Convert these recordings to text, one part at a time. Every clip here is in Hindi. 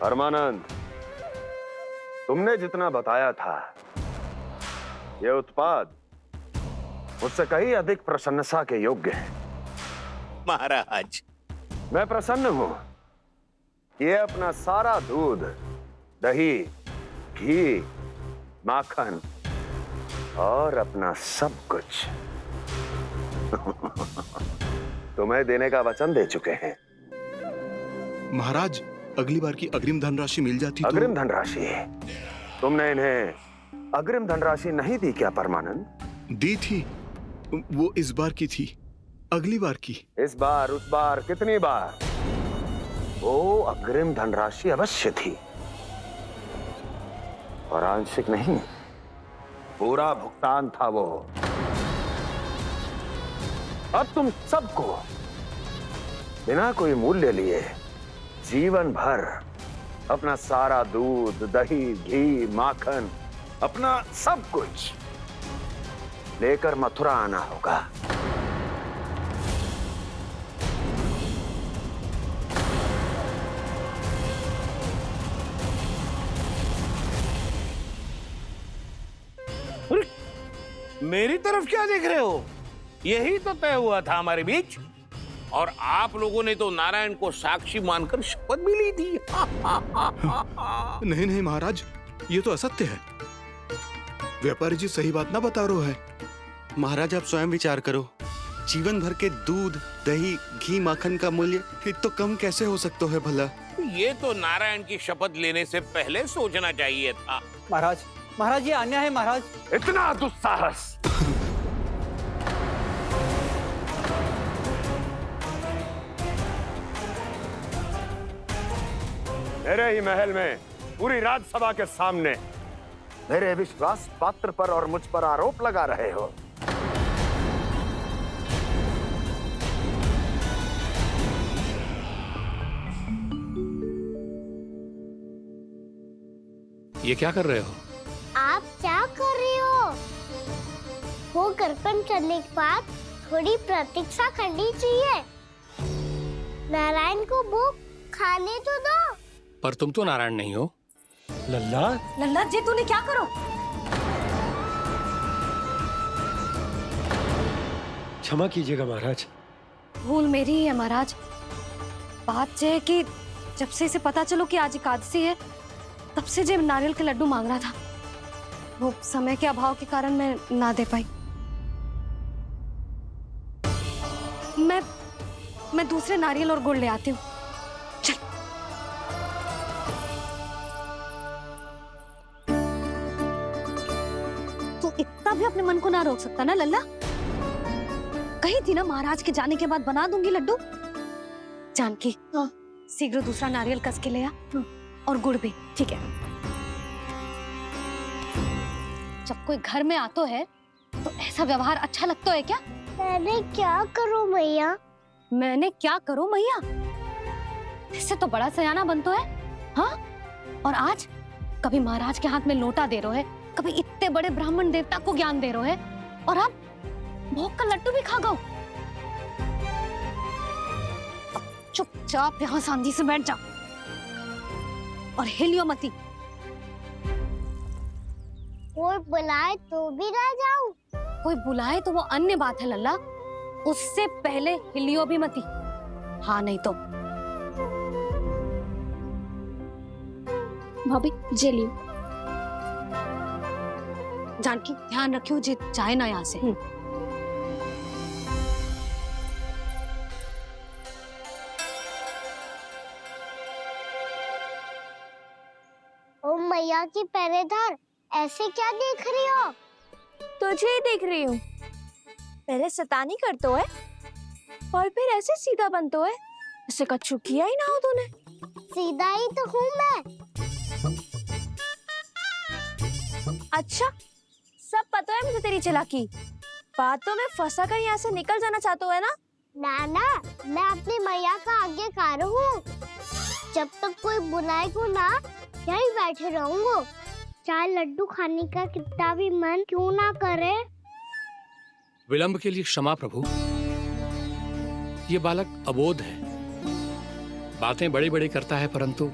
परमानंद, तुमने जितना बताया था, यह उत्पाद मुझसे कहीं अधिक प्रशंसा के योग्य है। महाराज, मैं प्रसन्न हूं। ये अपना सारा दूध, दही, घी, माखन और अपना सब कुछ तुम्हें देने का वचन दे चुके हैं। महाराज, अगली बार की अग्रिम धनराशि मिल जाती तो। अग्रिम धनराशि? तुमने इन्हें अग्रिम धनराशि नहीं दी क्या परमानंद? दी थी, वो इस बार की थी, अगली बार की। इस बार, उस बार, कितनी बार? वो अग्रिम धनराशि अवश्य थी और आंशिक नहीं, पूरा भुगतान था वो। अब तुम सबको बिना कोई मूल्य लिए जीवन भर अपना सारा दूध, दही, घी, माखन, अपना सब कुछ लेकर मथुरा आना होगा। मेरी तरफ क्या देख रहे हो? यही तो तय हुआ था हमारे बीच, और आप लोगों ने तो नारायण को साक्षी मानकर शपथ भी ली थी। नहीं नहीं महाराज, ये तो असत्य है। व्यापारी जी सही बात ना बता रहे है। महाराज, आप स्वयं विचार करो। जीवन भर के दूध, दही, घी, माखन का मूल्य तो कम कैसे हो सकता है भला? ये तो नारायण की शपथ लेने से पहले सोचना चाहिए था। महाराज, महाराज ये अन्याय है महाराज। इतना दुस्साहस! मेरे ही महल में पूरी राज्यसभा के सामने मेरे विश्वास पात्र पर और मुझ पर आरोप लगा रहे हो। ये क्या कर रहे हो? आप क्या कर रहे हो? वो कर्पण करने के बाद थोड़ी प्रतीक्षा करनी चाहिए। नारायण को भूख खाने तो दो। पर तुम तो नारायण नहीं हो। लल्ला, लल्ला जी, तूने क्या करो? क्षमा कीजिएगा महाराज। भूल मेरी ही है महाराज। बात यह है कि जब से इसे पता चलो कि आज एकादशी है, तब से जो नारियल के लड्डू मांग रहा था, वो समय के अभाव के कारण मैं ना दे पाई। मैं दूसरे नारियल और गुड़ ले आती हूँ। चल। तू इतना भी अपने मन को ना रोक सकता ना लल्ला? कही थी ना महाराज के जाने के बाद बना दूंगी लड्डू। जानकी, शीघ्र दूसरा नारियल कस के ले आ, और गुड़ भी। ठीक है। जब कोई घर में आतो है तो ऐसा व्यवहार अच्छा लगता है क्या? मैंने क्या करूं मैया? मैंने क्या करूं मैया? इससे तो बड़ा सयाना बनतो है। हाँ? और आज कभी महाराज के हाथ में लोटा दे रहे है, कभी इतने बड़े ब्राह्मण देवता को ज्ञान दे रहे है, और अब भोग का लड्डू भी खा गो। चुपचाप यहाँ शांति से बैठ जा और हिलियो मती। कोई बुलाए तो भी ना जाऊं? कोई बुलाए तो वो अन्य बात है लल्ला, उससे पहले हिलियो भी मती। हाँ नहीं तो। भाभी जे लियो। जानकी ध्यान रखियो जे जाए ना यहाँ से। ओ मैया की पहरेदार, ऐसे क्या देख रही हो? तुझे ही देख रही हूँ। पहले शैतानी करतो है और फिर ऐसे सीधा बनतो है। ऐसे कछु किया ही ना हो तूने। सीधा ही तो हूँ मैं। अच्छा, सब पता है मुझे तेरी चालाकी। बातों में फंसा कर यहाँ से निकल जाना चाहते है ना? नाना, मैं अपनी मैया का आज्ञाकार हूँ। जब तक कोई बुलाएगा ना, यहीं बैठे रहूंगा। चाहे लड्डू खाने का कितना भी मन क्यों ना करे। विलंब के लिए क्षमा प्रभु। ये बालक अबोध है, बातें बड़ी बड़ी करता है, परंतु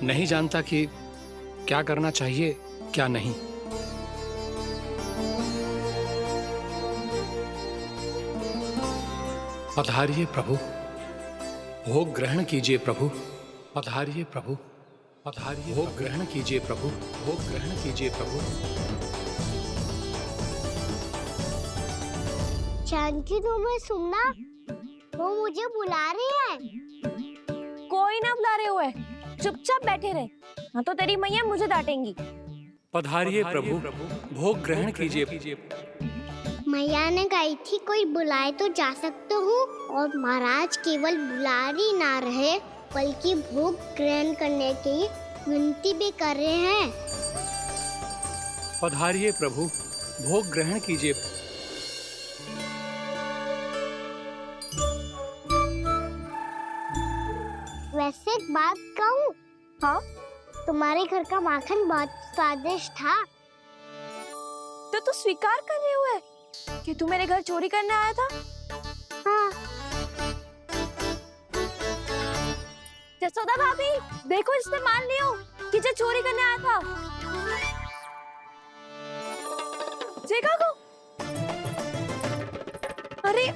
नहीं जानता कि क्या करना चाहिए क्या नहीं। पधारिए प्रभु, भोग ग्रहण कीजिए प्रभु। पधारिए प्रभु, पधारिए, भोग ग्रहण कीजिए प्रभु, भोग ग्रहण कीजिए प्रभु। जानकी तुम्हें सुनना, वो मुझे बुला रही है। कोई ना बुला रहे हुए, चुपचाप बैठे रहे, हाँ तो तेरी मैया मुझे डांटेंगी। पधारिए प्रभु, भोग ग्रहण कीजिए। मैया ने कही थी कोई बुलाए तो जा सकते हूँ, और महाराज केवल बुलारी ना रहे बल्कि भोग ग्रहण करने की विनती भी कर रहे हैं। पधारिए प्रभु, भोग ग्रहण कीजिए। वैसे एक बात कहूँ? हाँ? तुम्हारे घर का माखन बहुत स्वादिष्ट था। तो तू स्वीकार कर रहे हुए कि तू मेरे घर चोरी करने आया था? हाँ। जसोदा भाभी, देखो इसने मान लियो कि जो चोरी करने आया था। देखा को? अरे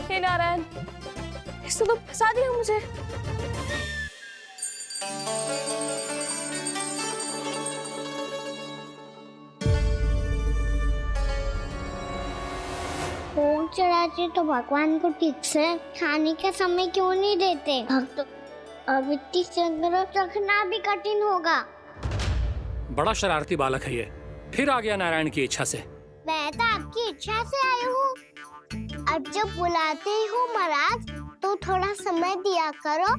हे नारायण, इसने तो फंसा दिया मुझे। भोग चढ़ाते तो भगवान को ठीक से खाने का समय क्यों नहीं देते? भक्त अब इतनी संग्रह रखना भी कठिन होगा। बड़ा शरारती बालक है ये, फिर आ गया नारायण की इच्छा से। मैं तो आपकी इच्छा से आई हूँ। अब जब बुलाते ही हो महाराज तो थोड़ा समय दिया करो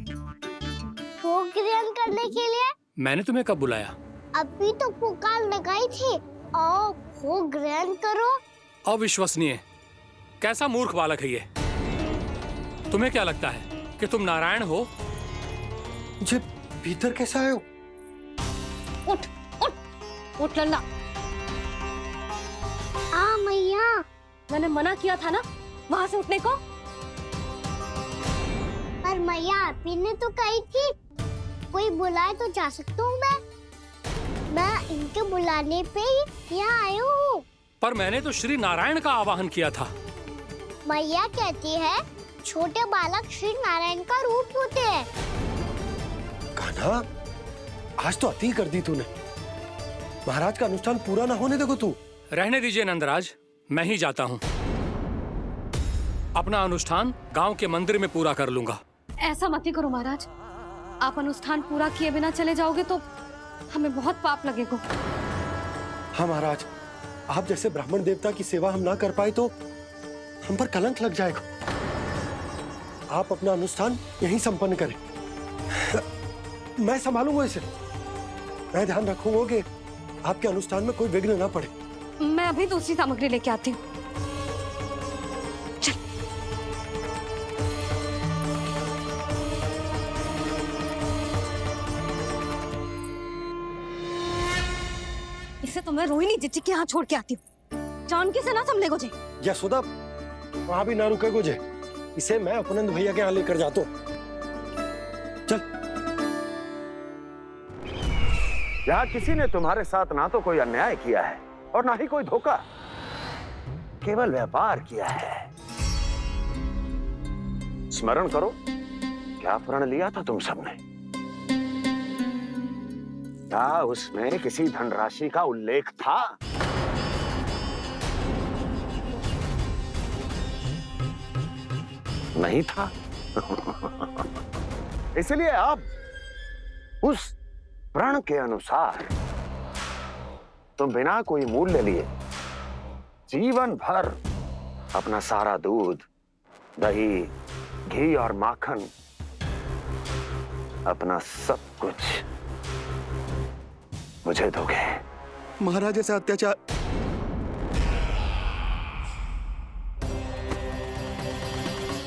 भोग ग्रहण करने के लिए। मैंने तुम्हें कब बुलाया? अभी तो पुकार लगाई थी, आओ भोग ग्रहण करो। अविश्वसनीय, कैसा मूर्ख बालक है ये। तुम्हें क्या लगता है कि तुम नारायण हो? मुझे भीतर कैसे आए हो? उठ उठ उठ लल्ला। मैया, मैंने मना किया था ना वहां से उठने को। पर मैया आपी ने तो कही थी कोई बुलाए तो जा सकता हूँ मैं इनके बुलाने पे ही यहाँ आई हूँ। पर मैंने तो श्री नारायण का आवाहन किया था। मैया कहती है छोटे बालक श्री नारायण का रूप होते हैं। कान्हा, आज तो अति कर दी तूने। महाराज का अनुष्ठान पूरा ना होने देखो तू। रहने दीजिए नंदराज, मैं ही जाता हूँ। अपना अनुष्ठान गांव के मंदिर में पूरा कर लूंगा। ऐसा मत ही करो महाराज, आप अनुष्ठान पूरा किए बिना चले जाओगे तो हमें बहुत पाप लगेगा। हाँ महाराज, आप जैसे ब्राह्मण देवता की सेवा हम ना कर पाए तो हम पर कलंक लग जाएगा। आप अपना अनुष्ठान यहीं संपन्न करें, मैं संभालूंगा इसे। मैं ध्यान रखूंगा कि आपके अनुष्ठान में कोई विघ्न ना पड़े। मैं अभी दूसरी सामग्री लेके आती हूँ। इसे तो मैं रोहिणी जीजी के यहाँ छोड़ के आती हूँ। जानकी से ना संभले गुजे। यशोदा, वहां भी ना रुके गुजे। इसे मैं अपनंद भैया के यहाँ लेकर जाता हूँ। चल। यहाँ किसी ने तुम्हारे साथ ना तो कोई अन्याय किया है और ना ही कोई धोखा, केवल व्यापार किया है। स्मरण करो क्या प्रण लिया था तुम सबने? क्या उसमें किसी धनराशि का उल्लेख था? नहीं था। इसलिए अब उस प्रण के अनुसार तुम बिना कोई मूल्य लिए जीवन भर अपना सारा दूध, दही, घी और माखन, अपना सब कुछ मुझे दोगे। महाराज ऐसा अत्याचार।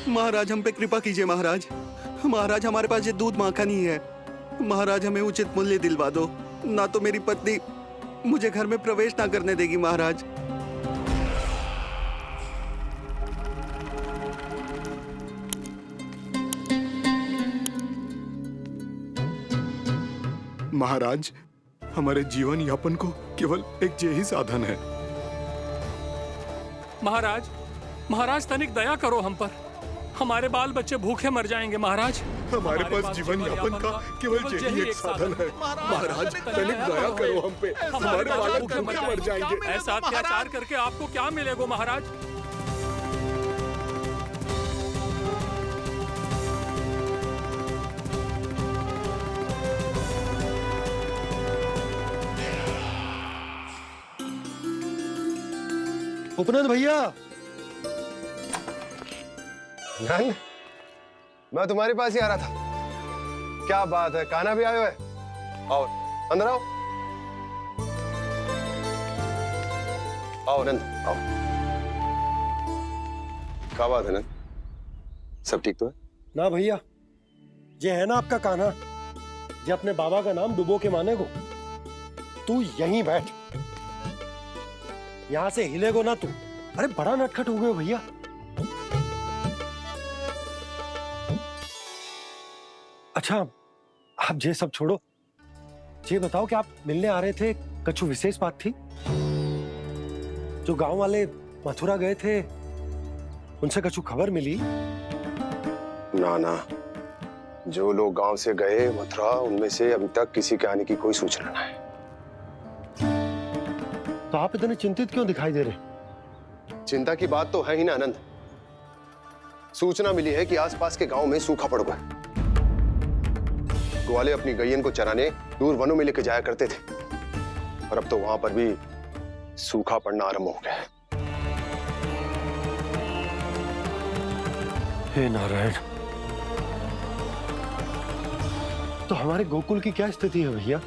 महाराज हम पे कृपा कीजिए। महाराज, महाराज हमारे पास ये दूध माखन ही है। महाराज हमें उचित मूल्य दिलवा दो, ना तो मेरी पत्नी मुझे घर में प्रवेश ना करने देगी। महाराज महाराज, हमारे जीवन यापन को केवल एक यही साधन है। महाराज, महाराज तनिक दया करो हम पर। हमारे बाल बच्चे भूखे मर जाएंगे महाराज। हमारे पास जीवन यापन का केवल यही एक साधन है। महाराज, तनिक दया करो हम पे। हमारे बालक भूखे मर जाएंगे। ऐसा अत्याचार करके आपको क्या मिलेगा महाराज? उपनंद भैया। नंद, मैं तुम्हारे पास ही आ रहा था। क्या बात है, कान्हा भी आयो है? आओ अंदर आओ। आओ नंद आओ। क्या बात है नंद, सब ठीक तो है? ना भैया, ये है ना आपका कान्हा, ये अपने बाबा का नाम डुबो के माने को। तू यहीं बैठ, यहां से हिलेगो ना तू। अरे बड़ा नटखट हो गए हो भैया। अच्छा, आप ये सब छोड़ो, ये बताओ कि आप मिलने आ रहे थे, कछु विशेष बात थी? जो गांव वाले मथुरा गए थे, उनसे कछु खबर मिली? ना ना, जो लोग गांव से गए मथुरा, उनमें से अभी तक किसी के आने की कोई सूचना नहीं है। तो आप इतने चिंतित क्यों दिखाई दे रहे? चिंता की बात तो है ही ना आनंद। सूचना मिली है कि आसपास के गांव में सूखा पड़ गया। ग्वाले अपनी गैयन को चराने दूर वनों में लेके जाया करते थे, और अब तो वहां पर भी सूखा पड़ना आरंभ हो गया है। हे नारायण, तो हमारे गोकुल की क्या स्थिति है भैया?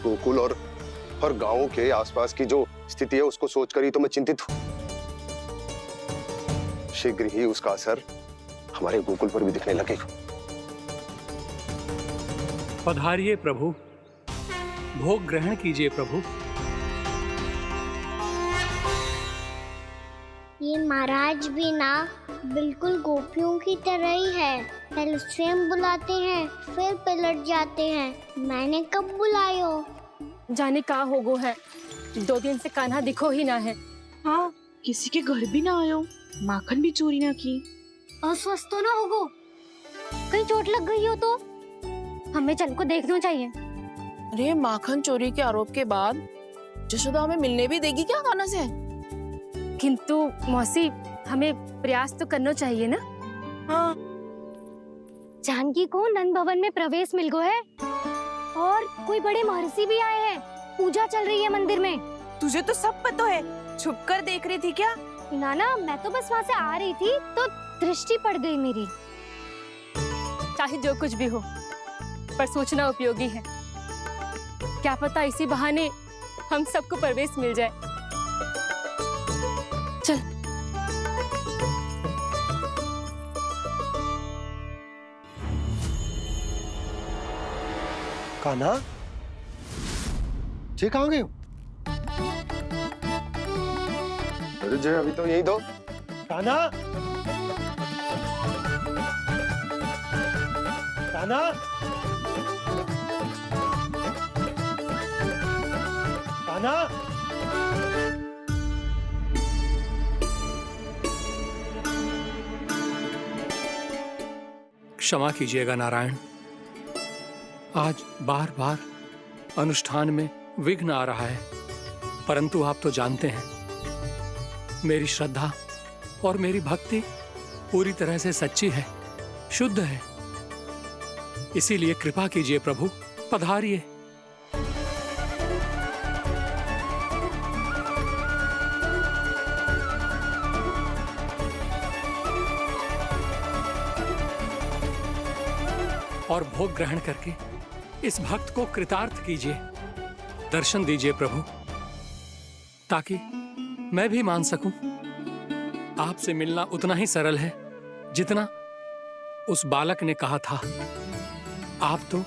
गोकुल और गांवों के आसपास की जो स्थिति है उसको सोचकर ही तो मैं चिंतित हूं। शीघ्र ही उसका असर हमारे गोकुल पर भी दिखने लगेगा। पधारिए प्रभु, भोग ग्रहण कीजिए प्रभु। ये महाराज भी ना बिल्कुल गोपियों की तरह ही है। पहले स्वयं बुलाते हैं, फिर पलट जाते हैं। मैंने कब बुलायो? जाने का होगो है, 2 दिन से कान्हा दिखो ही ना है। हाँ, किसी के घर भी ना आयो, माखन भी चोरी ना की। अस्वस्थ तो ना होगो, कहीं चोट लग गई हो तो हमें चल को देखना चाहिए। अरे माखन चोरी के आरोप के बाद जशोदा हमें मिलने भी देगी क्या कान्हा से? किंतु मौसी, हमें प्रयास तो करना चाहिए ना। हाँ, जानकी को नंद भवन में प्रवेश मिल गो है, और कोई बड़े महर्षि भी आए हैं। पूजा चल रही है मंदिर में। तुझे तो सब पता है, छुप कर देख रही थी क्या? ना, मैं तो बस वहाँ से आ रही थी तो दृष्टि पड़ गई मेरी। चाहे जो कुछ भी हो, पर सूचना उपयोगी है। क्या पता इसी बहाने हम सबको प्रवेश मिल जाए। चल। कान्हा, ये कहाँ गए हो? अरे जय, अभी तो यही दो। कान्हा, कान्हा, कान्हा। क्षमा कीजिएगा नारायण, आज बार बार अनुष्ठान में विघ्न आ रहा है, परंतु आप तो जानते हैं मेरी श्रद्धा और मेरी भक्ति पूरी तरह से सच्ची है, शुद्ध है। इसीलिए कृपा कीजिए प्रभु, पधारिए। और भोग ग्रहण करके इस भक्त को कृतार्थ कीजिए। दर्शन दीजिए प्रभु, ताकि मैं भी मान सकूं। आपसे मिलना उतना ही सरल है जितना उस बालक ने कहा था। आप तो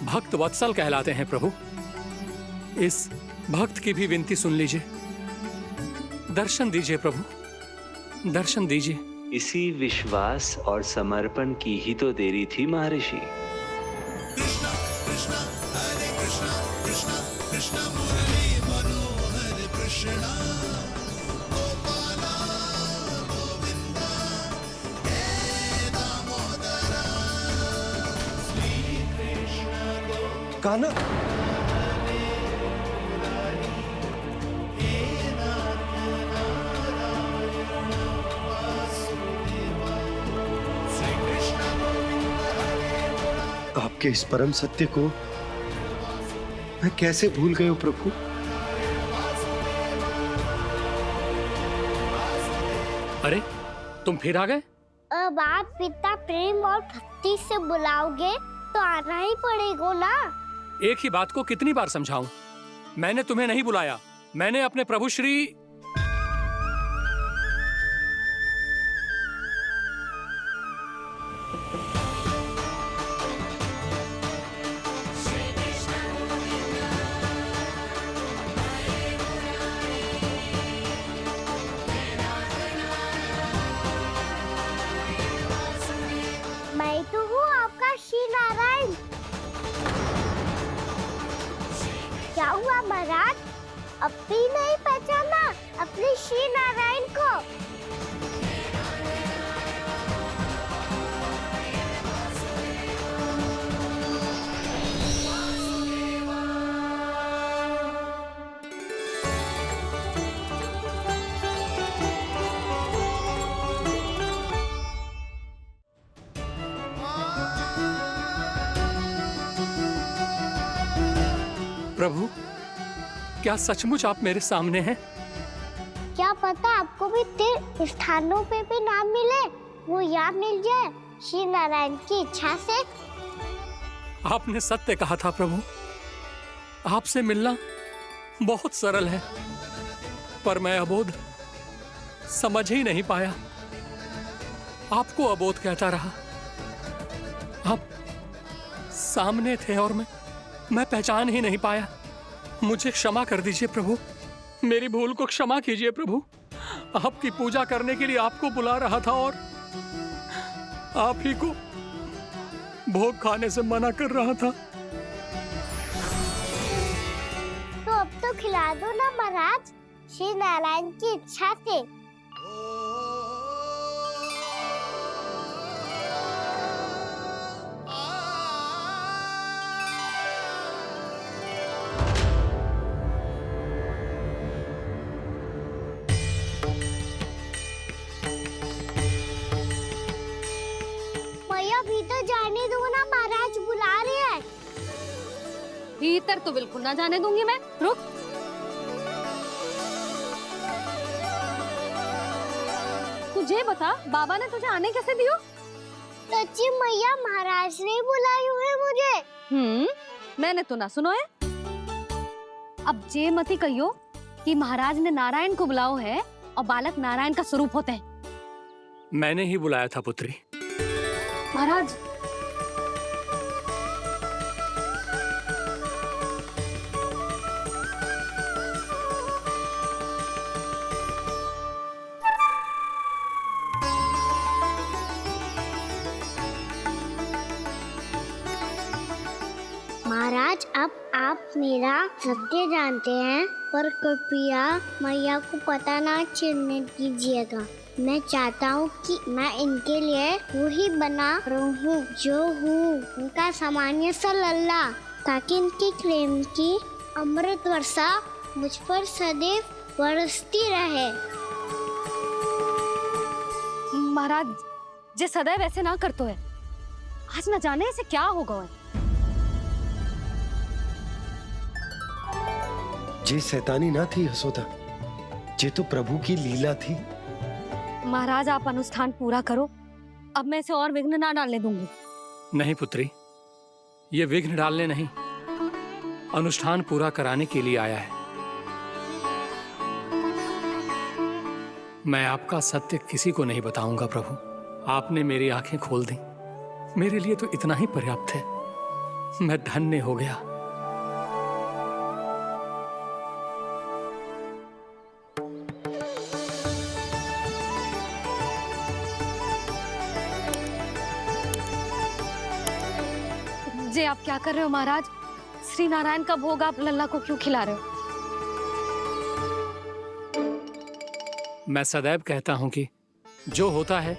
भक्त वत्सल कहलाते हैं प्रभु। इस भक्त की भी विनती सुन लीजिए। दर्शन दीजिए प्रभु, दर्शन दीजिए। इसी विश्वास और समर्पण की ही तो देरी थी महर्षि। कान्हा, आपके इस परम सत्य को मैं कैसे भूल गया प्रभु। अरे तुम फिर आ गए? अब आप इतना प्रेम और भक्ति से बुलाओगे तो आना ही पड़ेगा ना। एक ही बात को कितनी बार समझाऊं? मैंने तुम्हें नहीं बुलाया, मैंने अपने प्रभु श्री मैं तो हूँ आपका श्री नारायण। क्या हुआ महाराज, अब भी नहीं पहचाना अपने श्री नारायण को? प्रभु, क्या सचमुच आप मेरे सामने हैं? क्या पता आपको भी तीर्थ स्थानों पे भी नाम मिले, वो याद मिल जाए श्री नारायण की इच्छा से। आपने सत्य कहा था प्रभु, आपसे मिलना बहुत सरल है, पर मैं अबोध समझ ही नहीं पाया। आपको अबोध कहता रहा। आप सामने थे और मैं पहचान ही नहीं पाया। मुझे क्षमा कर दीजिए प्रभु, मेरी भूल को क्षमा कीजिए प्रभु। आपकी पूजा करने के लिए आपको बुला रहा था और आप ही को भोग खाने से मना कर रहा था। तो अब तो खिला दो ना महाराज, श्री नारायण की इच्छा से। भीतर जाने दो ना, महाराज बुला रहे हैं। भीतर तो बिल्कुल ना जाने दूंगी मैं। रुक। तुझे बता, बाबा ने तुझे आने कैसे दियो? सच्ची मैया, महाराज ने बुलाई हुई मुझे। मैंने तो ना सुनो है। अब जे मती कहियो कि महाराज ने नारायण को बुलाओ है और बालक नारायण का स्वरूप होते हैं। मैंने ही बुलाया था पुत्री। महाराज, महाराज, अब आप मेरा सत्य जानते हैं, पर कृपया मैया को पता ना चलने दीजिएगा। मैं चाहता हूँ कि मैं इनके लिए वही बना रहूँ जो हूँ, उनका सामान्य सा लल्ला, ताकि इनकी प्रेम की अमृत वर्षा मुझ पर सदैव बरसती रहे। महाराज, जे सदैव ऐसे ना करतो है, आज न जाने इसे क्या होगा है। जे शैतानी ना थी यशोदा, जे तो प्रभु की लीला थी। महाराज, आप अनुष्ठान पूरा करो, अब मैं इसे और विघ्न ना डालने दूंगी। नहीं पुत्री, ये विघ्न डालने नहीं, अनुष्ठान पूरा कराने के लिए आया है। मैं आपका सत्य किसी को नहीं बताऊंगा प्रभु। आपने मेरी आंखें खोल दी, मेरे लिए तो इतना ही पर्याप्त है। मैं धन्य हो गया। जे आप क्या कर रहे हो महाराज? श्री नारायण का भोग आप लल्ला को क्यों खिला रहे हो? मैं सदैव कहता हूं कि जो होता है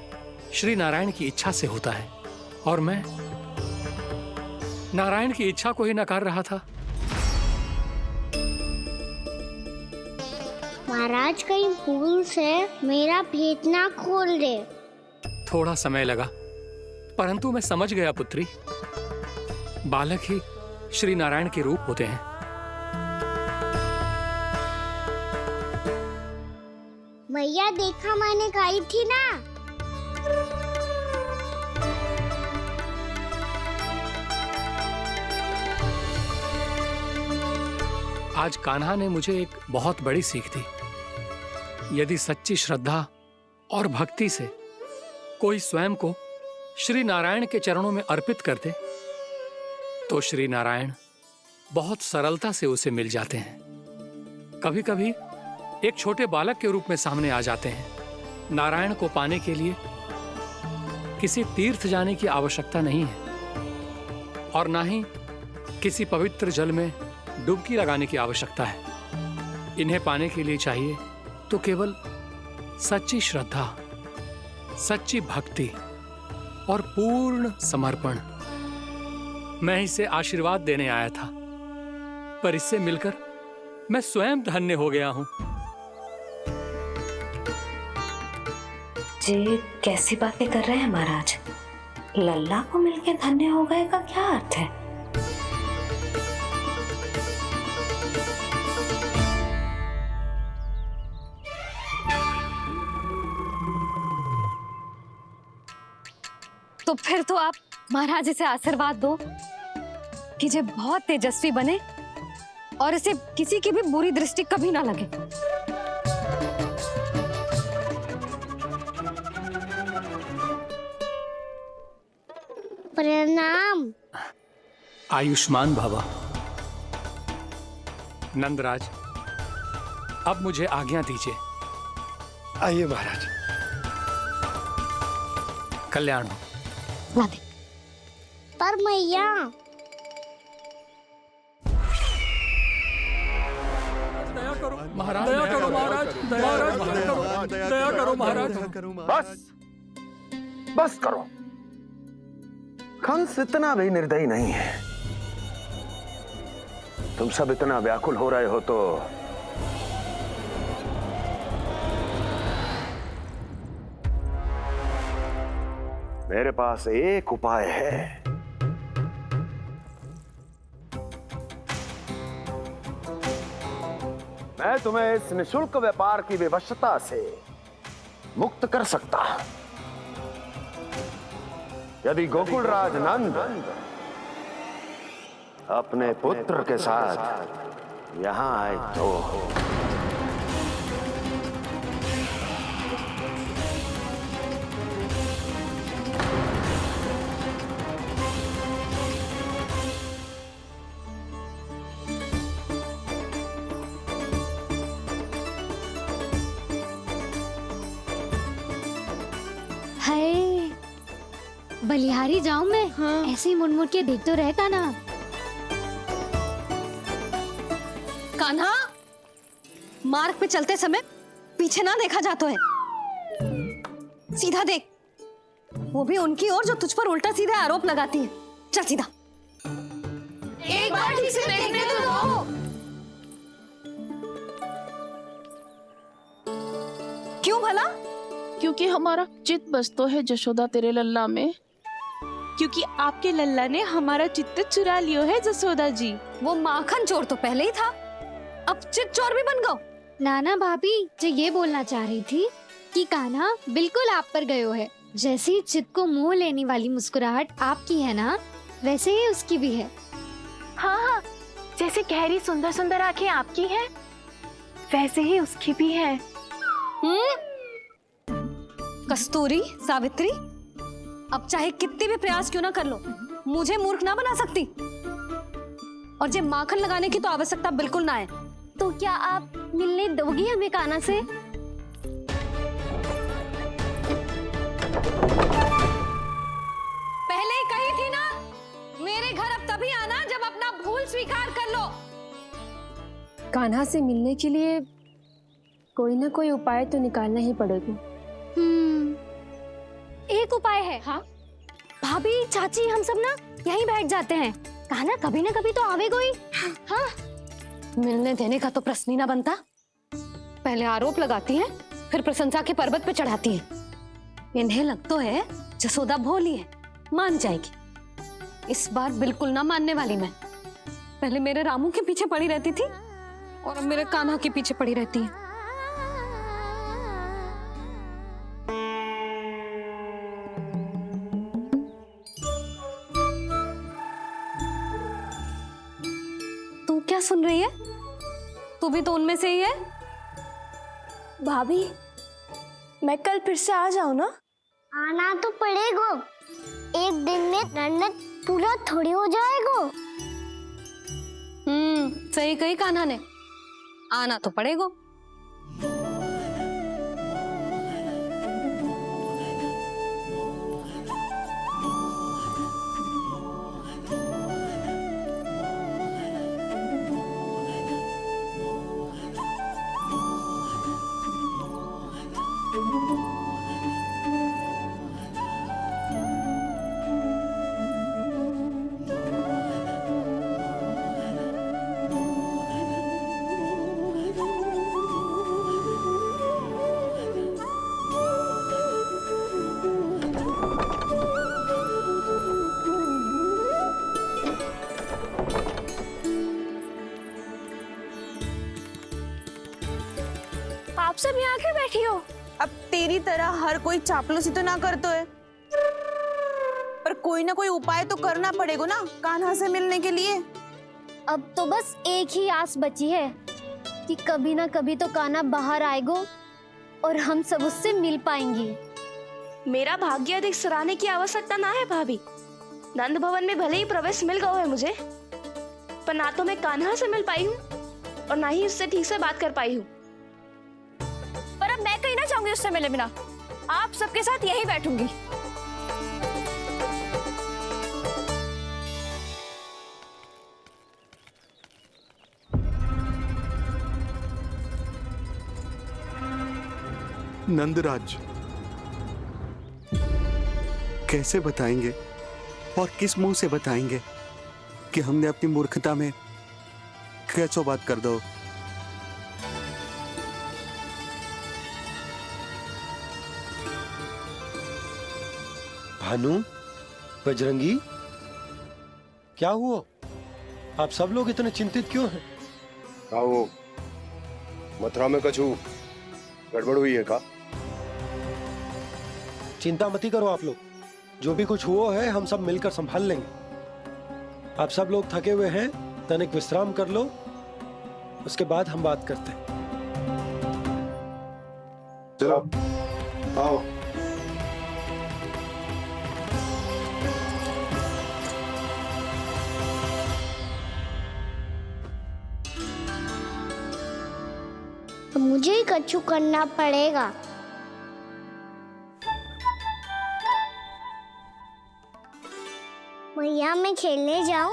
श्री नारायण की इच्छा से होता है, और मैं नारायण की इच्छा को ही नकार रहा था। महाराज कहीं भूल से मेरा भेद ना खोल दे। थोड़ा समय लगा, परंतु मैं समझ गया पुत्री। बालक ही श्री नारायण के रूप होते हैं। मैया देखा मैंने कही थी ना। आज कान्हा ने मुझे एक बहुत बड़ी सीख दी। यदि सच्ची श्रद्धा और भक्ति से कोई स्वयं को श्री नारायण के चरणों में अर्पित कर दे तो श्री नारायण बहुत सरलता से उसे मिल जाते हैं। कभी कभी एक छोटे बालक के रूप में सामने आ जाते हैं। नारायण को पाने के लिए किसी तीर्थ जाने की आवश्यकता नहीं है और ना ही किसी पवित्र जल में डुबकी लगाने की आवश्यकता है। इन्हें पाने के लिए चाहिए तो केवल सच्ची श्रद्धा, सच्ची भक्ति और पूर्ण समर्पण। मैं इसे आशीर्वाद देने आया था, पर इससे मिलकर मैं स्वयं धन्य हो गया हूं। जी कैसी बातें कर रहे हैं महाराज? लल्ला को मिलके धन्य हो गए का क्या अर्थ है? तो फिर तो आप महाराज इसे आशीर्वाद दो कि ये बहुत तेजस्वी बने और इसे किसी की भी बुरी दृष्टि कभी ना लगे। प्रणाम। आयुष्मान भवा। नंदराज, अब मुझे आज्ञा दीजिए। आइए महाराज। कल्याण हो। पर मैया दया करो महाराज, दया करो महाराज, दया करो महाराज। बस करो। कंस इतना भी निर्दयी नहीं है। तुम सब इतना व्याकुल हो रहे हो तो मेरे पास एक उपाय है। मैं तुम्हें इस निशुल्क व्यापार की विवशता से मुक्त कर सकता। यदि गोकुलराज नंद अपने पुत्र के साथ यहां आए तो बलिहारी जाऊं मैं? हाँ। ऐसे ही मुड़ मुड़ के देख तो रहे कान्हा। कान्हा, मार्ग पे चलते समय पीछे ना देखा जाता है। सीधा देख, वो भी उनकी ओर जो तुझ पर उल्टा सीधे आरोप लगाती है। चल सीधा। एक बार ठीक से देखने तो दो। क्यों भला? क्योंकि हमारा चित्त बसतो है जशोदा तेरे लल्ला में। क्योंकि आपके लल्ला ने हमारा चित्त चुरा लियो है जसोदा जी। वो माखन चोर तो पहले ही था, अब चित्त चोर भी बन गो। नाना भाभी जो ये बोलना चाह रही थी कि कान्हा बिल्कुल आप पर गयो है। जैसे ही चित्त को मोह लेने वाली मुस्कुराहट आपकी है ना, वैसे ही उसकी भी है। हाँ हाँ, जैसे गहरी सुंदर सुंदर आंखें आपकी हैं, वैसे ही उसकी भी है। कस्तूरी, सावित्री, अब चाहे कितने भी प्रयास क्यों ना कर लो, मुझे मूर्ख ना बना सकती। और जे माखन लगाने की तो आवश्यकता बिल्कुल ना है। तो क्या आप मिलने दोगी हमें कान्हा से? पहले ही कही थी ना, मेरे घर अब तभी आना जब अपना भूल स्वीकार कर लो। कान्हा से मिलने के लिए कोई ना कोई उपाय तो निकालना ही पड़ेगा। एक उपाय है। हाँ? भाभी, चाची, हम सब ना यहीं बैठ जाते हैं। कान्हा कभी ना कभी तो आवेगा ही। हाँ, मिलने देने का तो प्रश्न ही ना बनता। पहले आरोप लगाती है, फिर प्रशंसा के पर्वत पे चढ़ाती है। इन्हें लगता है जसोदा भोली है, मान जाएगी। इस बार बिल्कुल ना मानने वाली मैं। पहले मेरे रामू के पीछे पड़ी रहती थी और अब मेरे कान्हा के पीछे पड़ी रहती है। तू क्या सुन रही है? तू भी तो उनमें से ही है। भाभी, मैं कल फिर से आ जाऊं ना? आना तो पड़ेगा। एक दिन में रन्नत पूरा थोड़ी हो जाएगा। सही कही कान्हा ने, आना तो पड़ेगा। आप सब यहाँ आके बैठी हो? अब तेरी तरह हर कोई चापलूसी तो ना करतो है, पर कोई ना कोई उपाय तो करना पड़ेगा ना कान्हा से मिलने के लिए। अब तो बस एक ही आस बची है कि कभी ना कभी तो कान्हा बाहर आएगा और हम सब उससे मिल पाएंगे। मेरा भाग्य अधिक सराहने की आवश्यकता ना है भाभी। नंद भवन में भले ही प्रवेश मिल गया है मुझे, पर ना तो मैं कान्हा से मिल पाई हूँ और ना ही उससे ठीक से बात कर पाई हूँ। पर अब मैं कहीं ना जाऊंगी उससे मिले बिना। आप सबके साथ यहीं बैठूंगी। नंदराज, कैसे बताएंगे और किस मुंह से बताएंगे कि हमने अपनी मूर्खता में कैसो बात कर दो। भानु, बजरंगी, क्या हुआ? आप सब लोग इतने चिंतित क्यों हैं? आओ, मथुरा में कछु गड़बड़ हुई है का? चिंता मती करो आप लोग, जो भी कुछ हुआ है हम सब मिलकर संभाल लेंगे। आप सब लोग थके हुए हैं, तनिक विश्राम कर लो, उसके बाद हम बात करते हैं। चलो, आओ। तो मुझे ही कछु करना पड़ेगा। मैया, मैं खेलने जाऊं?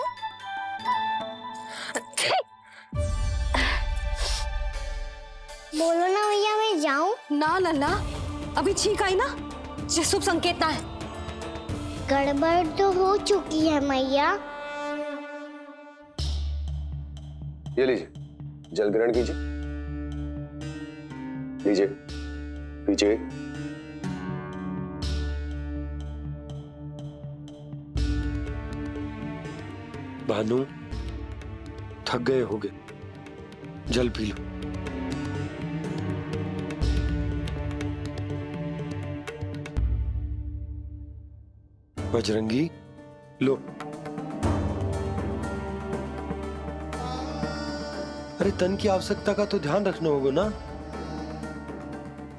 बोलो ना मैया, मैं जाऊं? ना लल्ला, अभी छींक आई ना, ये शुभ संकेत ना है। गड़बड़ तो हो चुकी है मैया। ये लीजिए, जल ग्रहण कीजिए। लीजिए, पीछे। भानु, थक गए होगे, जल पी लो। बजरंगी, लो। अरे तन की आवश्यकता का तो ध्यान रखना होगा ना।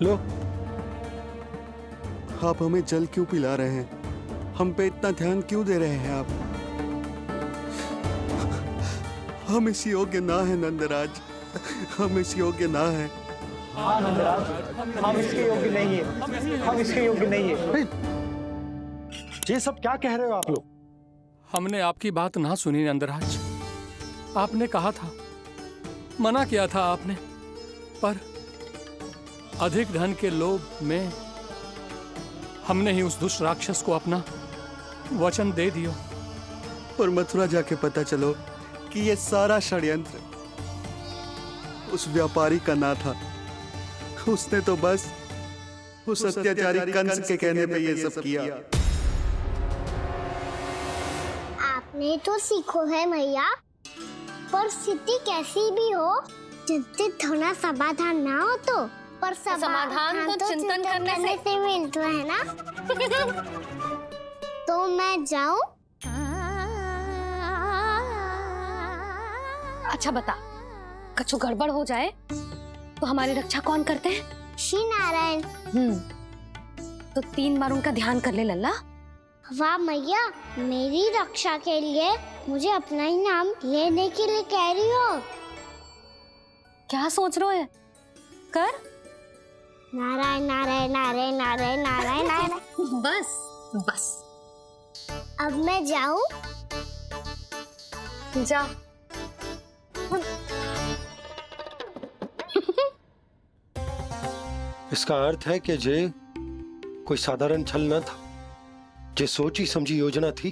लो। आप हमें जल क्यों पिला रहे हैं? हम पे इतना ध्यान क्यों दे रहे हैं आप? हम इस योग्य ना है नंदराज, हम इस योग्य ना है। हाँ नंदराज, हम इसके योग्य नहीं है, हम इसके योग्य नहीं है। ये सब क्या कह रहे हो आप लोग? हमने आपकी बात ना सुनी नंदराज। आपने कहा था, मना किया था आपने, पर अधिक धन के लोभ में हमने ही उस दुष्ट राक्षस को अपना वचन दे दिया पर मथुरा जाके पता चलो कि ये सारा षड्यंत्र उस व्यापारी का ना था। उसने तो बस उस अत्याचारी कंस के कहने पे ये सब किया। आपने तो सीखो है भैया, पर स्थिति कैसी भी हो, चिंतित होना समाधान ना हो तो, पर समाधान तो चिंतन करने से मिलता है ना। तो मैं जाऊं? अच्छा बता, कछु गड़बड़ हो जाए तो हमारी रक्षा कौन करते हैं? श्री नारायण। तो 3 बार उनका ध्यान कर ले लल्ला। वाह मैया, मेरी रक्षा के लिए मुझे अपना ही नाम लेने के लिए कह रही हो? क्या सोच रहे हो? कर नारायण नारायण नारायण नारायण नारायण नारायण। बस बस, अब मैं जाऊं? जा। इसका अर्थ है कि जे कोई साधारण छल न था, जे सोची समझी योजना थी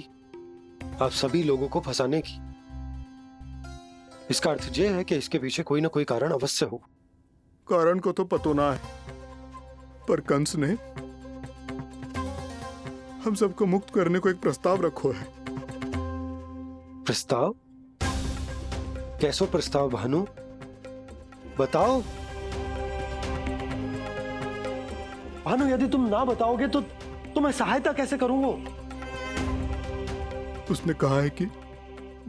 आप सभी लोगों को फंसाने की। इसका अर्थ ये है कि इसके पीछे कोई ना कोई कारण अवश्य हो। कारण को तो पतो ना है, पर कंस ने हम सबको मुक्त करने को एक प्रस्ताव रखो है। प्रस्ताव? कैसो प्रस्ताव भानु, बताओ। भानु, यदि तुम ना बताओगे तो मैं सहायता कैसे करूंगा? उसने कहा है कि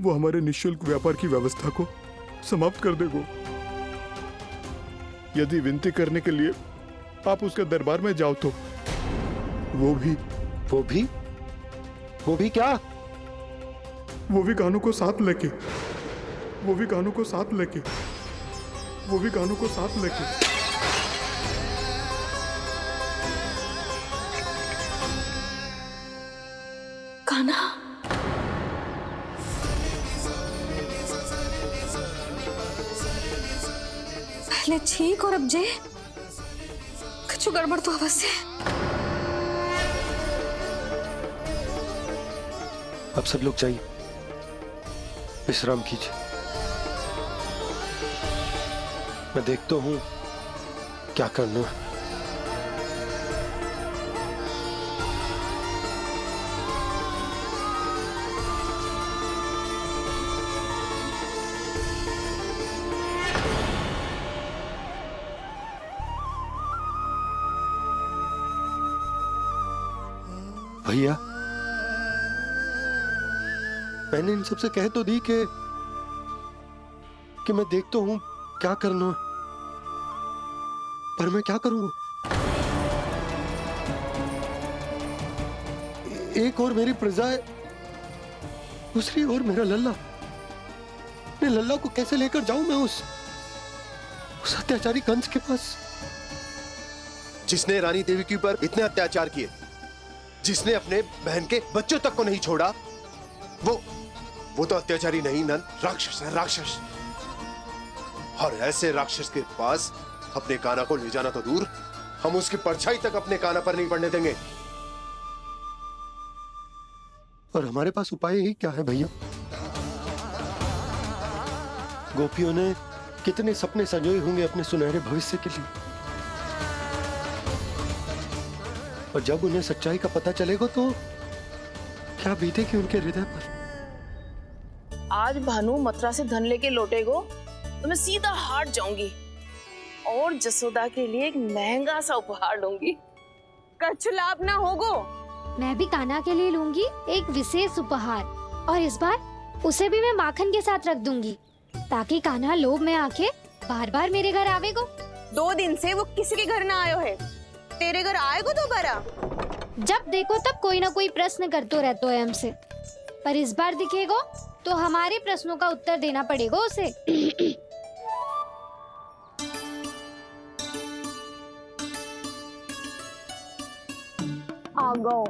वो हमारे निःशुल्क व्यापार की व्यवस्था को समाप्त कर देगो, यदि विनती करने के लिए आप उसके दरबार में जाओ तो। वो भी क्या? वो भी कानों को साथ लेके, वो भी कानों को साथ लेके, वो भी कानों को साथ लेके। कान्हा, पहले ठीक और अब जे कुछ गड़बड़ तो अवश्य। अब सब लोग जाइए, विश्राम कीजिए। मैं देखता हूं क्या करना है। भैया, मैंने इन सबसे कह तो दी कि मैं देखता हूं क्या करना है, पर मैं क्या करूंगा? एक और मेरी प्रजा है, दूसरी ओर मेरा लल्ला। मैं लल्ला को कैसे लेकर जाऊं मैं उस अत्याचारी कंस के पास? जिसने रानी देवी के ऊपर इतने अत्याचार किए, जिसने अपने बहन के बच्चों तक को नहीं छोड़ा, वो तो अत्याचारी नहीं नन, राक्षस है, राक्षस। और ऐसे राक्षस के पास अपने कान्हा को ले जाना तो दूर, हम उसकी परछाई तक अपने कान्हा पर नहीं पड़ने देंगे। और हमारे पास उपाय ही क्या है भैया? गोपियों ने कितने सपने संजोए होंगे अपने सुनहरे भविष्य के लिए, और जब उन्हें सच्चाई का पता चलेगा तो क्या बीतेगी उनके हृदय पर? आज भानु मथुरा से धन लेके लौटेगो तो मैं सीधा हाट जाऊंगी और जसोदा के लिए एक महंगा सा उपहार लूंगी। कछु लाभ ना होगो। मैं भी कान्हा के लिए लूंगी एक विशेष उपहार, और इस बार उसे भी मैं माखन के साथ रख दूंगी, ताकि कान्हा लोभ में आके बार बार मेरे घर आवेगो। 2 दिन से वो किसी के घर ना आयो है, तेरे घर आएगो दोबारा? जब देखो तब कोई ना कोई प्रश्न करते रहते है हमसे, पर इस बार दिखेगो तो हमारे प्रश्नों का उत्तर देना पड़ेगा उसे। आ गो।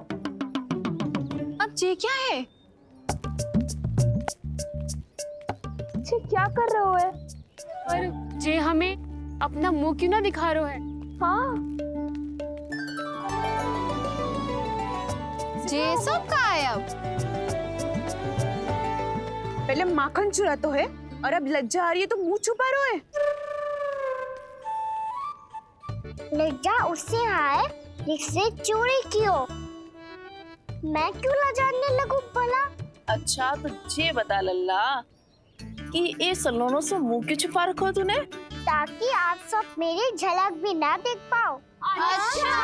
अब ये क्या है? ये क्या कर रहे हो है? पर जे हमें अपना मुंह क्यों ना दिखा रहे है? हाँ, जे सब का है अब? पहले माखन चुरा तो है और अब लज्जा आ रही है तो मुंह छुपा रहे है। लज्जा उससे आए जिससे चोरी की हो। मैं क्यों लजाने लगूं भला? अच्छा तो ये बता लल्ला कि ये सलोनों से मुंह क्यों छुपा रखा तूने? ताकि आप सब मेरी झलक भी ना देख पाओ। अच्छा।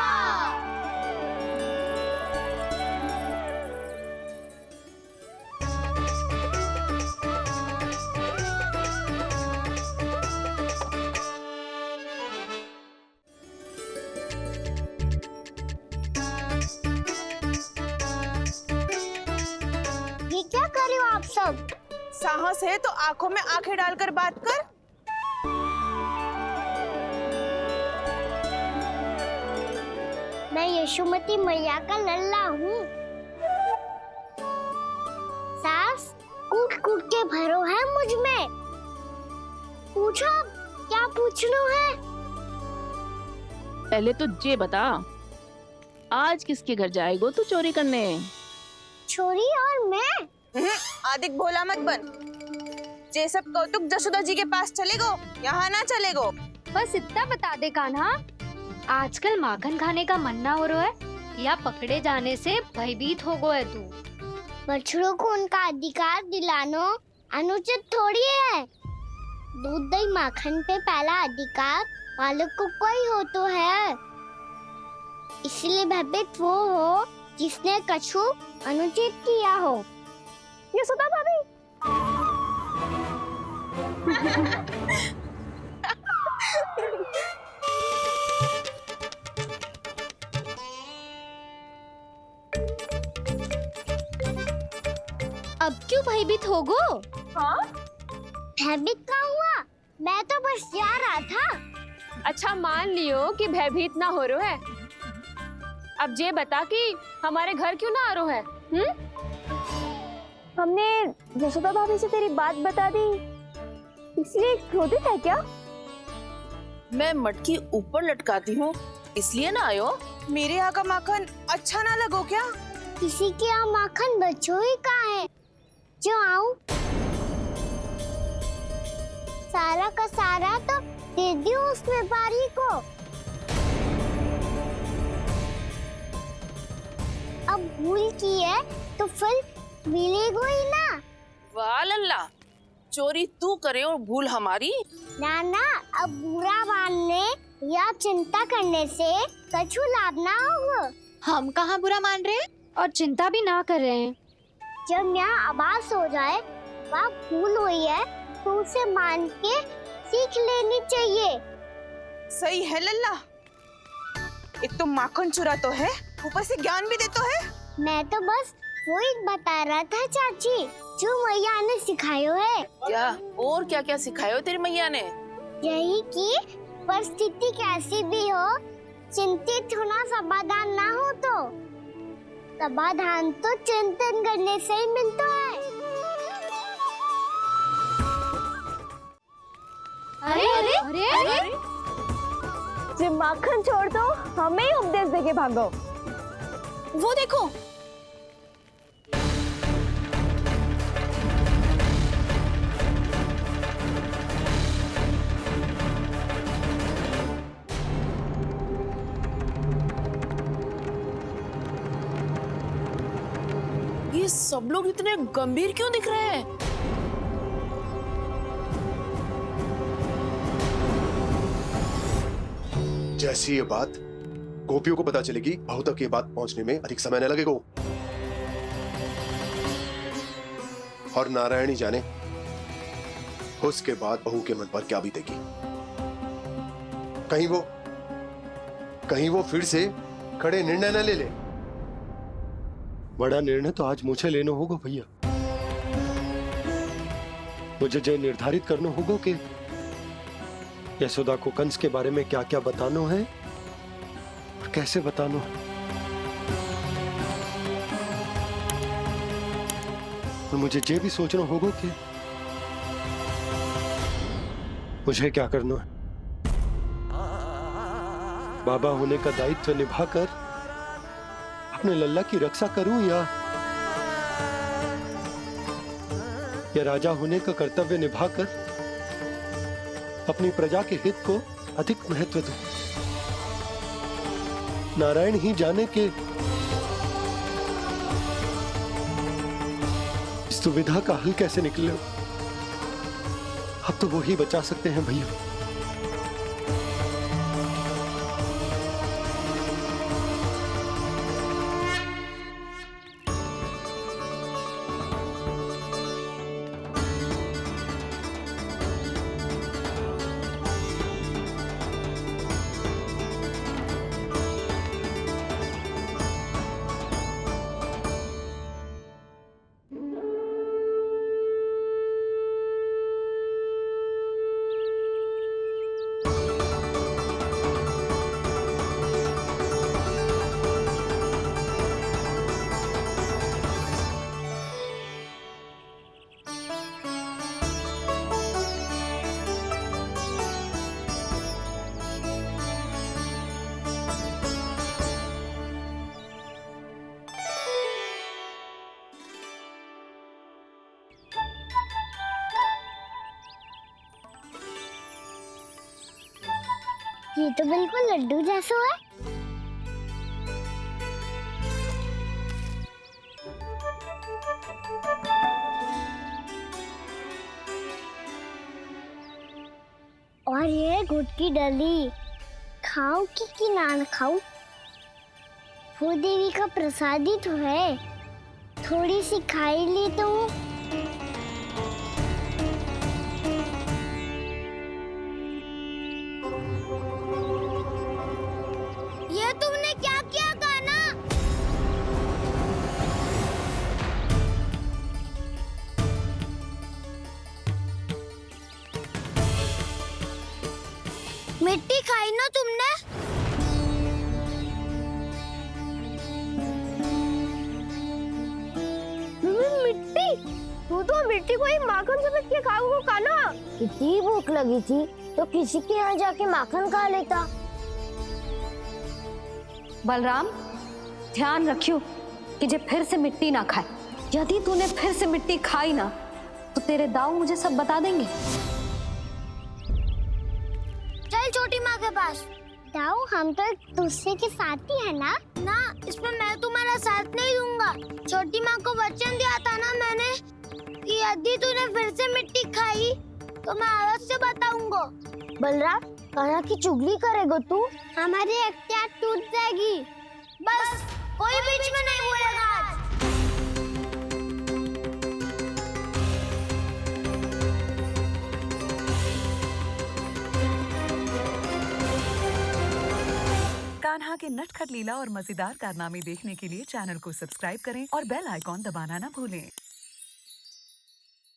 ये क्या कर रहे हो आप सब? साहस है तो आंखों में आंखें डालकर बात कर। मैं यशोमती मैया का लल्ला हूँ। सास कूट कूट के भरो है मुझ में। पूछो क्या पूछना है? पहले तो ये बता, आज किसके घर जाएगो तू चोरी करने? छोरी और मैं? आदिक भोला मत बन। ये सब कौतुक जसोदा जी के पास चलेगो, यहाँ ना चलेगो। बस इतना बता दे कान्हा, आजकल माखन खाने का मन ना हो रहा है या पकड़े जाने से भयभीत हो गया तू? बछड़ों को उनका अधिकार दिलाना अनुचित थोड़ी है। दूध दही माखन पे पहला अधिकार मालिक को कोई हो तो है। इसलिए भयभीत वो हो जिसने कछु अनुचित किया हो। यशोदा भाभी। अब क्यों भयभीत हो गो? हाँ? भयभीत का हुआ? मैं तो बस जा रहा था। अच्छा मान लियो कि भयभीत ना हो रहा है। अब ये बता कि हमारे घर क्यों ना आ रहा है? हमने यशोदा भाभी से तेरी बात बता दी, इसलिए क्रोधित है क्या? मैं मटकी ऊपर लटकाती हूँ इसलिए ना आयो? मेरे यहाँ का माखन अच्छा ना लगो क्या? किसी के यहाँ माखन बच्चों ही कहाँ है जो आऊं? सारा का सारा तो दे दियो उस व्यापारी को। अब भूल की है तो फल मिलेगा ही ना। वाह लल्ला, चोरी तू करे और भूल हमारी। ना ना, अब बुरा मानने या चिंता करने से कछु लाभ ना होगा। हम कहाँ बुरा मान रहे हैं और चिंता भी ना कर रहे हैं। जब यहाँ आभास हो जाए वहाँ भूल हुई है तो उसे मान के सीख लेनी चाहिए। सही है लल्ला, एक तो माखन चुरा तो है, ऊपर से ज्ञान भी दे तो है। मैं तो बस वही बता रहा था चाची जो मैया ने सिखायो है। क्या और क्या क्या सिखायो तेरी मैया ने? यही कि परिस्थिति कैसी भी हो, चिंतित होना समाधान ना हो तो समाधान तो चिंतन करने से ही मिलता है। अरे अरे अरे, अरे? जब माखन छोड़ दो हमें ही उपदेश देके भागो। वो देखो, ये सब लोग इतने गंभीर क्यों दिख रहे हैं? जैसी ये बात गोपियों को पता चलेगी, बहू तक ये बात पहुंचने में अधिक समय न लगेगा। और नारायणी जाने उसके बाद बहू के मन पर क्या बीतेगी। कहीं वो फिर से खड़े निर्णय न ले ले। बड़ा निर्णय तो आज मुझे लेना होगा भैया। मुझे जो निर्धारित करना होगा कि यशोदा को कंस के बारे में क्या क्या बताना है और कैसे बताना है। और मुझे ये भी सोचना होगा कि मुझे क्या करना है। बाबा होने का दायित्व निभाकर अपने लल्ला की रक्षा करूं या राजा होने का कर्तव्य निभाकर अपनी प्रजा के हित को अधिक महत्व दूं। नारायण ही जाने के इस दुविधा का हल कैसे निकले। अब तो वो ही बचा सकते हैं भैया। ये तो बिल्कुल लड्डू जैसा है। और ये गुड़ की डली खाऊं कि ना खाऊं? वो देवी का प्रसाद ही तो है, थोड़ी सी खाई ली तो। ये तुमने क्या किया कान्हा? मिट्टी खाई ना तुमने? मिट्टी? तू तो मिट्टी को ही माखन से मिट्टी खाओगे कान्हा। कितनी भूख लगी थी तो किसी के यहाँ जाके माखन खा लेता। बलराम, ध्यान रखियो कि जे फिर से मिट्टी ना खाए। यदि तूने फिर से मिट्टी खाई ना तो तेरे दाऊ मुझे सब बता देंगे। चल छोटी माँ के पास। दाऊ, हम तो एक दूसरे के साथी है ना? ना, इसमें मैं तुम्हारा साथ नहीं दूंगा। छोटी माँ को वचन दिया था ना मैंने कि यदि तूने फिर से मिट्टी खाई तो मैं अवश्य बताऊंगा। बलराम, कान्हा की चुगली करेगा तू? हमारी अख्तियार टूट जाएगी। बस कोई बीच में नहीं बोलेगा आज। कान्हा के नटखट लीला और मजेदार कारनामे देखने के लिए चैनल को सब्सक्राइब करें और बेल आइकॉन दबाना ना भूलें।